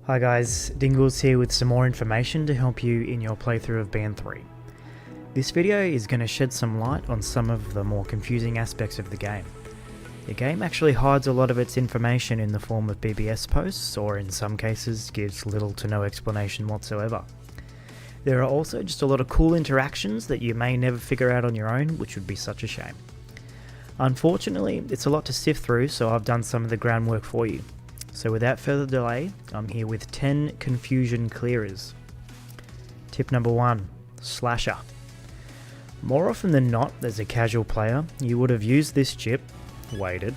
Hi guys, Dingles here with some more information to help you in your playthrough of Band 3. This video is going to shed some light on some of the more confusing aspects of the game. The game actually hides a lot of its information in the form of BBS posts, or in some cases gives little to no explanation whatsoever. There are also just a lot of cool interactions that you may never figure out on your own, which would be such a shame. Unfortunately, it's a lot to sift through, so I've done some of the groundwork for you. So without further delay, I'm here with 10 confusion clearers. Tip number 1, Slasher. More often than not, as a casual player, you would have used this chip, waited,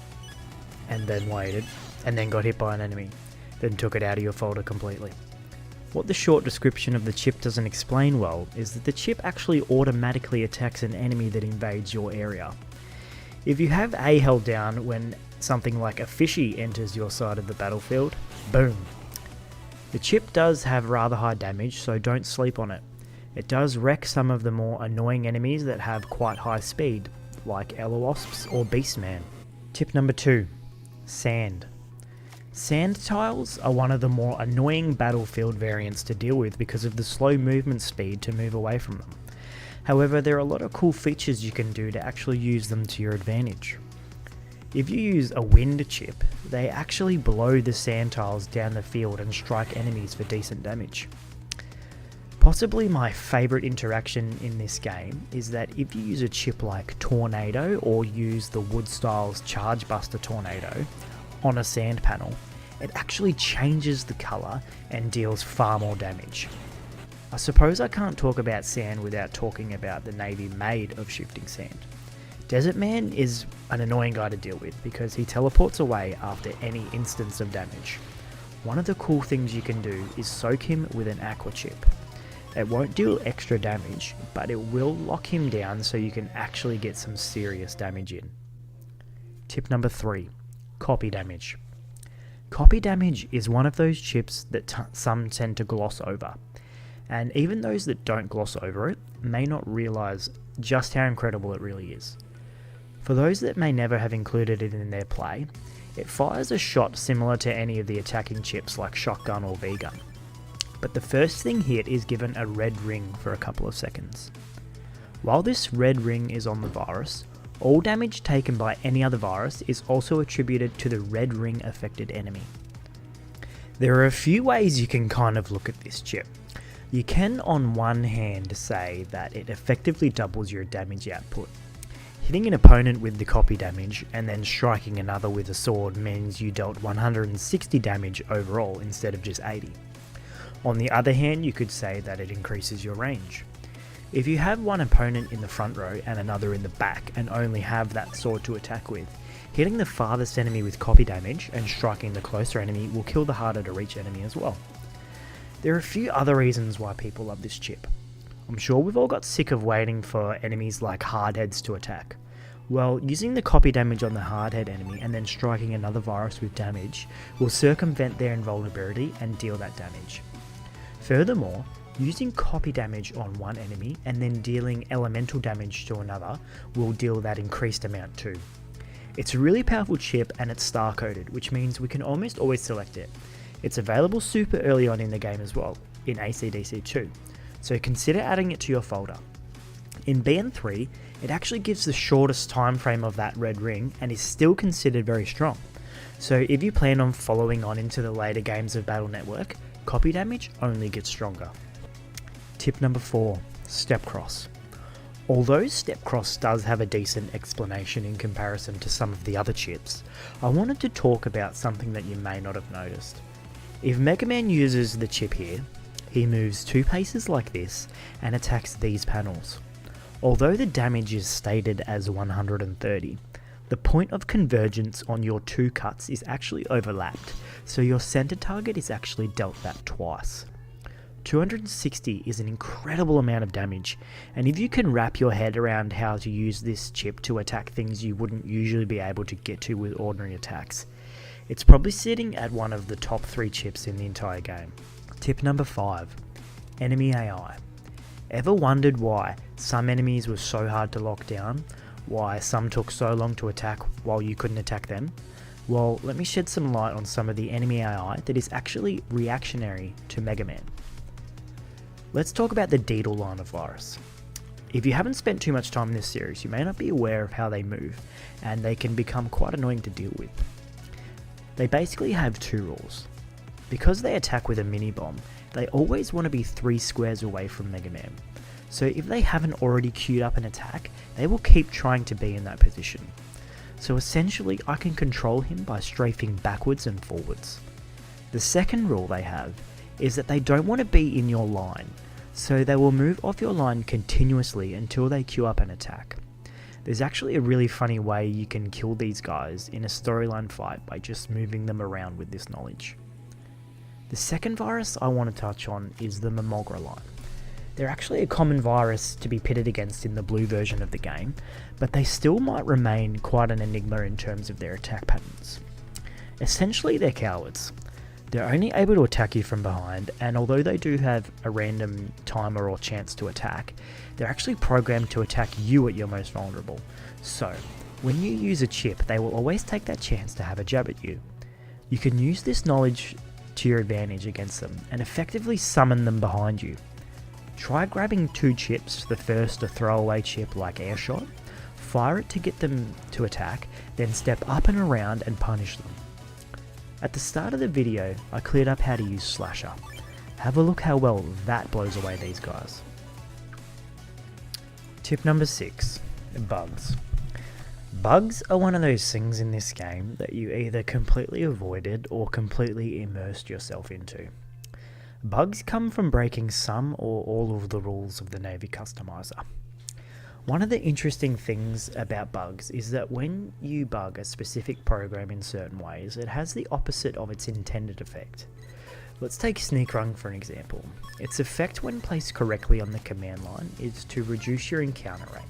and then got hit by an enemy, then took it out of your folder completely. What the short description of the chip doesn't explain well is that the chip actually automatically attacks an enemy that invades your area. If you have A held down when something like a fishy enters your side of the battlefield, boom. The chip does have rather high damage, so don't sleep on it. It does wreck some of the more annoying enemies that have quite high speed, like Wasps or Beastman. Tip number 2, Sand. Sand tiles are one of the more annoying battlefield variants to deal with because of the slow movement speed to move away from them. However, there are a lot of cool features you can do to actually use them to your advantage. If you use a wind chip, they actually blow the sand tiles down the field and strike enemies for decent damage. Possibly my favourite interaction in this game is that if you use a chip like Tornado or use the Wood Styles Charge Buster Tornado on a sand panel, it actually changes the colour and deals far more damage. I suppose I can't talk about sand without talking about the Navy made of shifting sand. Desert Man is an annoying guy to deal with because he teleports away after any instance of damage. One of the cool things you can do is soak him with an aqua chip. It won't deal extra damage, but it will lock him down so you can actually get some serious damage in. Tip number 3, Copy Damage. Copy damage is one of those chips that some tend to gloss over. And even those that don't gloss over it may not realise just how incredible it really is. For those that may never have included it in their play, it fires a shot similar to any of the attacking chips like Shotgun or V-Gun. But the first thing hit is given a red ring for a couple of seconds. While this red ring is on the virus, all damage taken by any other virus is also attributed to the red ring affected enemy. There are a few ways you can kind of look at this chip. You can on one hand say that it effectively doubles your damage output. Hitting an opponent with the copy damage and then striking another with a sword means you dealt 160 damage overall instead of just 80. On the other hand, you could say that it increases your range. If you have one opponent in the front row and another in the back and only have that sword to attack with, hitting the farthest enemy with copy damage and striking the closer enemy will kill the harder to reach enemy as well. There are a few other reasons why people love this chip. I'm sure we've all got sick of waiting for enemies like hardheads to attack. Well, using the copy damage on the hardhead enemy and then striking another virus with damage will circumvent their invulnerability and deal that damage. Furthermore, using copy damage on one enemy and then dealing elemental damage to another will deal that increased amount too. It's a really powerful chip and it's star coded, which means we can almost always select it. It's available super early on in the game as well, in AC/DC 2, so consider adding it to your folder. In Band 3, it actually gives the shortest time frame of that red ring and is still considered very strong. So if you plan on following on into the later games of Battle Network, copy damage only gets stronger. Tip number 4, Step Cross. Although Step Cross does have a decent explanation in comparison to some of the other chips, I wanted to talk about something that you may not have noticed. If Megaman uses the chip here, he moves 2 paces like this and attacks these panels. Although the damage is stated as 130, the point of convergence on your 2 cuts is actually overlapped, so your center target is actually dealt that twice. 260 is an incredible amount of damage, and if you can wrap your head around how to use this chip to attack things you wouldn't usually be able to get to with ordinary attacks, it's probably sitting at one of the top 3 chips in the entire game. Tip number 5, Enemy AI. Ever wondered why some enemies were so hard to lock down? Why some took so long to attack while you couldn't attack them? Well, let me shed some light on some of the enemy AI that is actually reactionary to Megaman. Let's talk about the Deedle line of virus. If you haven't spent too much time in this series, you may not be aware of how they move, and they can become quite annoying to deal with. They basically have two rules. Because they attack with a mini bomb, they always want to be 3 squares away from Megaman. So if they haven't already queued up an attack, they will keep trying to be in that position. So essentially, I can control him by strafing backwards and forwards. The second rule they have is that they don't want to be in your line, so they will move off your line continuously until they queue up an attack. There's actually a really funny way you can kill these guys in a storyline fight by just moving them around with this knowledge. The second virus I want to touch on is the Mamogra line. They're actually a common virus to be pitted against in the blue version of the game, but they still might remain quite an enigma in terms of their attack patterns. Essentially, they're cowards. They're only able to attack you from behind, and although they do have a random timer or chance to attack, they're actually programmed to attack you at your most vulnerable. So, when you use a chip, they will always take that chance to have a jab at you. You can use this knowledge to your advantage against them, and effectively summon them behind you. Try grabbing 2 chips, the first a throwaway chip like Airshot, fire it to get them to attack, then step up and around and punish them. At the start of the video, I cleared up how to use Slasher. Have a look how well that blows away these guys. Tip number 6, bugs. Bugs are one of those things in this game that you either completely avoided or completely immersed yourself into. Bugs come from breaking some or all of the rules of the Navy Customizer. One of the interesting things about bugs is that when you bug a specific program in certain ways, it has the opposite of its intended effect. Let's take Sneak Run for an example. Its effect when placed correctly on the command line is to reduce your encounter rate.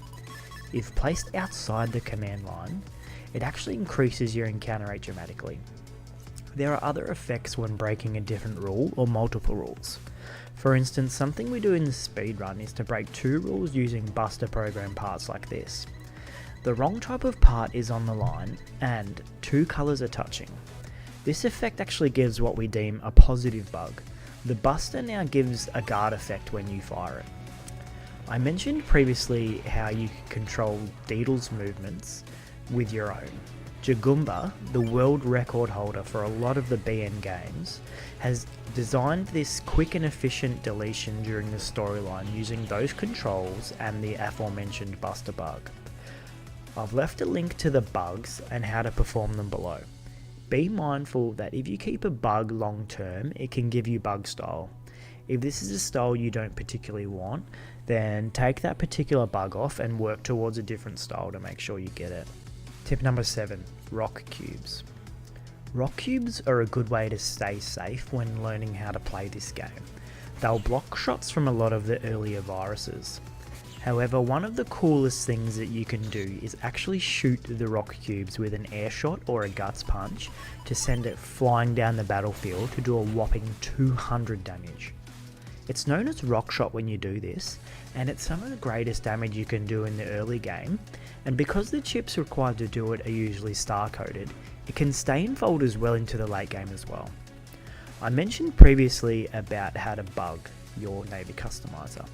If placed outside the command line, it actually increases your encounter rate dramatically. There are other effects when breaking a different rule or multiple rules. For instance, something we do in the speedrun is to break 2 rules using Buster program parts like this. The wrong type of part is on the line and 2 colours are touching. This effect actually gives what we deem a positive bug. The Buster now gives a guard effect when you fire it. I mentioned previously how you can control Deedle's movements with your own. Jagumba, the world record holder for a lot of the BN games, has designed this quick and efficient deletion during the storyline using those controls and the aforementioned Buster bug. I've left a link to the bugs and how to perform them below. Be mindful that if you keep a bug long term, it can give you bug style. If this is a style you don't particularly want, then take that particular bug off and work towards a different style to make sure you get it. Tip number 7, rock cubes. Rock cubes are a good way to stay safe when learning how to play this game. They'll block shots from a lot of the earlier viruses. However, one of the coolest things that you can do is actually shoot the rock cubes with an air shot or a guts punch to send it flying down the battlefield to do a whopping 200 damage. It's known as rock shot when you do this, and it's some of the greatest damage you can do in the early game, and because the chips required to do it are usually star coded, it can stay in folders well into the late game as well. I mentioned previously about how to bug your Navy Customizer.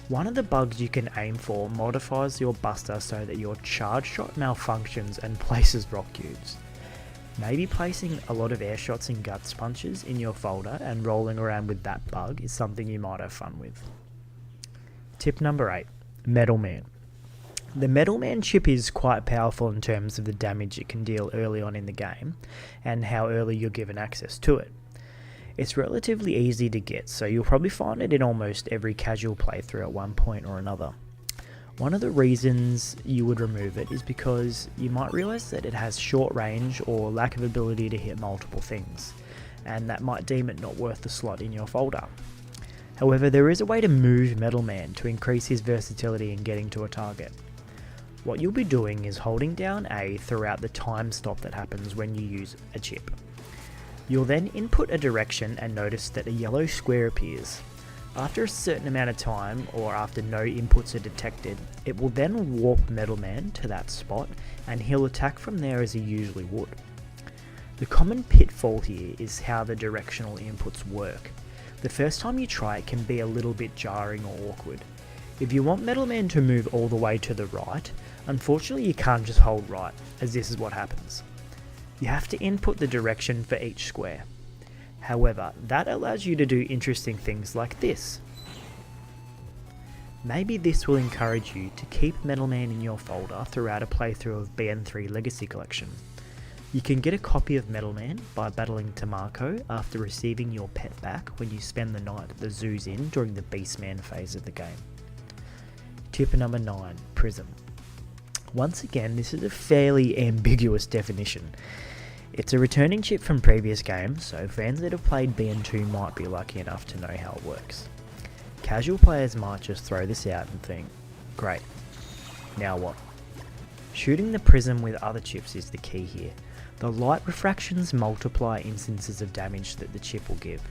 One of the bugs you can aim for modifies your Buster so that your charge shot malfunctions and places rock cubes. Maybe placing a lot of air shots and guts punches in your folder and rolling around with that bug is something you might have fun with. Tip number 8, MetalMan. The MetalMan chip is quite powerful in terms of the damage it can deal early on in the game and how early you're given access to it. It's relatively easy to get, so you'll probably find it in almost every casual playthrough at one point or another. One of the reasons you would remove it is because you might realise that it has short range or lack of ability to hit multiple things, and that might deem it not worth the slot in your folder. However, there is a way to move MetalMan to increase his versatility in getting to a target. What you'll be doing is holding down A throughout the time stop that happens when you use a chip. You'll then input a direction and notice that a yellow square appears. After a certain amount of time, or after no inputs are detected, it will then warp MetalMan to that spot and he'll attack from there as he usually would. The common pitfall here is how the directional inputs work. The first time you try it can be a little bit jarring or awkward. If you want MetalMan to move all the way to the right, unfortunately you can't just hold right, as this is what happens. You have to input the direction for each square. However, that allows you to do interesting things like this. Maybe this will encourage you to keep MetalMan in your folder throughout a playthrough of BN3 Legacy Collection. You can get a copy of MetalMan by battling Tamako after receiving your pet back when you spend the night at the Zoo's Inn during the Beastman phase of the game. Tip number 9, Prism. Once again, this is a fairly ambiguous definition. It's a returning chip from previous games, so fans that have played BN2 might be lucky enough to know how it works. Casual players might just throw this out and think, great, now what? Shooting the Prism with other chips is the key here. The light refractions multiply instances of damage that the chip will give.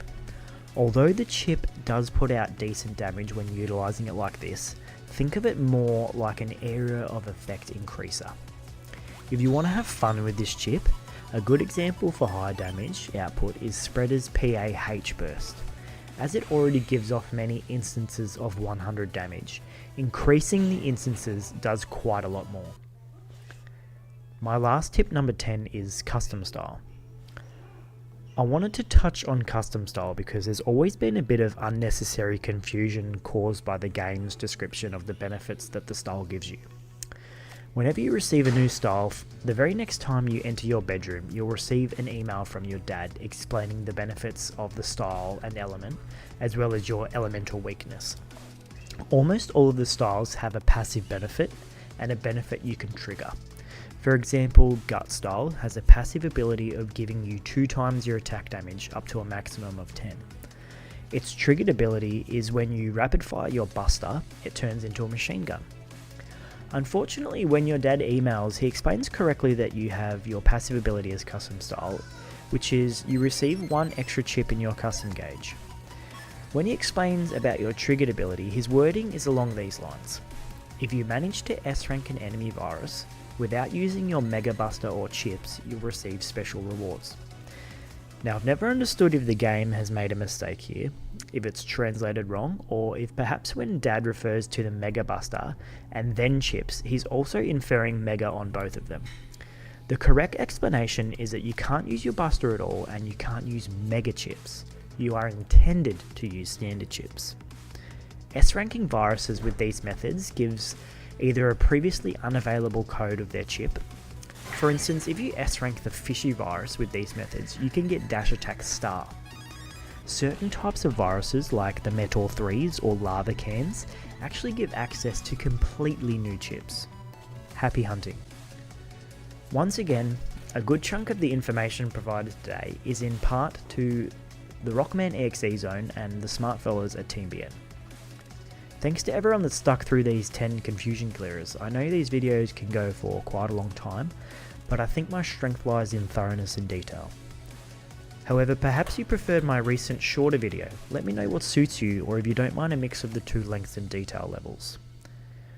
Although the chip does put out decent damage when utilising it like this, think of it more like an area of effect increaser. If you want to have fun with this chip, a good example for high damage output is Spreader's PAH burst. As it already gives off many instances of 100 damage, increasing the instances does quite a lot more. My last tip, number 10, is custom style. I wanted to touch on custom style because there's always been a bit of unnecessary confusion caused by the game's description of the benefits that the style gives you. Whenever you receive a new style, the very next time you enter your bedroom, you'll receive an email from your dad explaining the benefits of the style and element, as well as your elemental weakness. Almost all of the styles have a passive benefit and a benefit you can trigger. For example, Gut Style has a passive ability of giving you 2 times your attack damage up to a maximum of 10. Its triggered ability is when you rapid fire your Buster, it turns into a machine gun. Unfortunately, when your dad emails, he explains correctly that you have your passive ability as custom style, which is you receive 1 extra chip in your custom gauge. When he explains about your triggered ability, his wording is along these lines. If you manage to S-rank an enemy virus, without using your Mega Buster or chips, you'll receive special rewards. Now, I've never understood if the game has made a mistake here, if it's translated wrong, or if perhaps when Dad refers to the Mega Buster and then chips, he's also inferring Mega on both of them. The correct explanation is that you can't use your Buster at all and you can't use Mega Chips. You are intended to use standard chips. S-ranking viruses with these methods gives either a previously unavailable code of their chip. For instance, if you S-rank the Fishy virus with these methods, you can get Dash Attack Star. Certain types of viruses like the Metal 3s or Lava Cans actually give access to completely new chips. Happy hunting. Once again, a good chunk of the information provided today is in part to the Rockman EXE Zone and the smart fellas at Team BN. Thanks to everyone that stuck through these 10 confusion clearers. I know these videos can go for quite a long time, but I think my strength lies in thoroughness and detail. However, perhaps you preferred my recent shorter video. Let me know what suits you, or if you don't mind a mix of the 2 lengths and detail levels.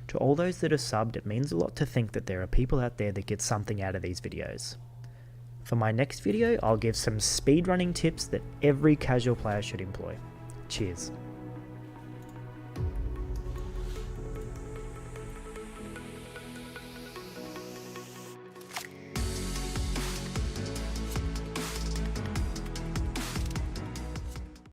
To all those that are subbed, it means a lot to think that there are people out there that get something out of these videos. For my next video, I'll give some speedrunning tips that every casual player should employ. Cheers.